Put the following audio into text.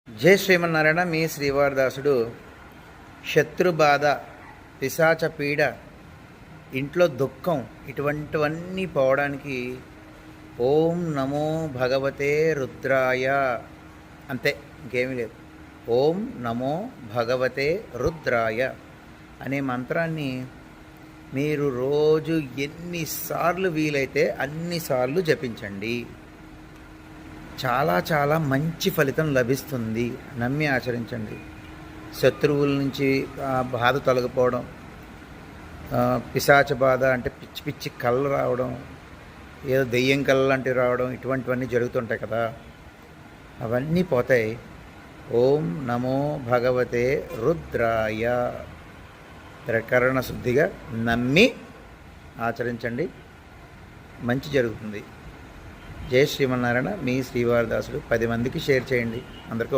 జై శ్రీమన్నారాయణ. మీ శ్రీవారదాసుడు. శత్రుబాధ, పిశాచ పీడ, ఇంట్లో దుఃఖం, ఇటువంటివన్నీ పోవడానికి ఓం నమో భగవతే రుద్రాయ అంతే, ఇంకేమీ లేదు. ఓం నమో భగవతే రుద్రాయ అనే మంత్రాన్ని మీరు రోజు ఎన్నిసార్లు వీలైతే అన్నిసార్లు జపించండి. చాలా చాలా మంచి ఫలితం లభిస్తుంది. నమ్మి ఆచరించండి. శత్రువుల నుంచి బాధ తొలగిపోవడం, పిశాచ బాధ అంటే పిచ్చి పిచ్చి కళ్ళు రావడం, ఏదో దెయ్యం కళ్ళు లాంటివి రావడం, ఇటువంటివన్నీ జరుగుతుంటాయి కదా, అవన్నీ పోతాయి. ఓం నమో భగవతే రుద్రాయ త్రికరణ శుద్ధిగా నమ్మి ఆచరించండి, మంచి జరుగుతుంది. జై శ్రీమన్నారాయణ. మీ శ్రీవారదాసుడు. 10 మందికి షేర్ చేయండి. అందరికీ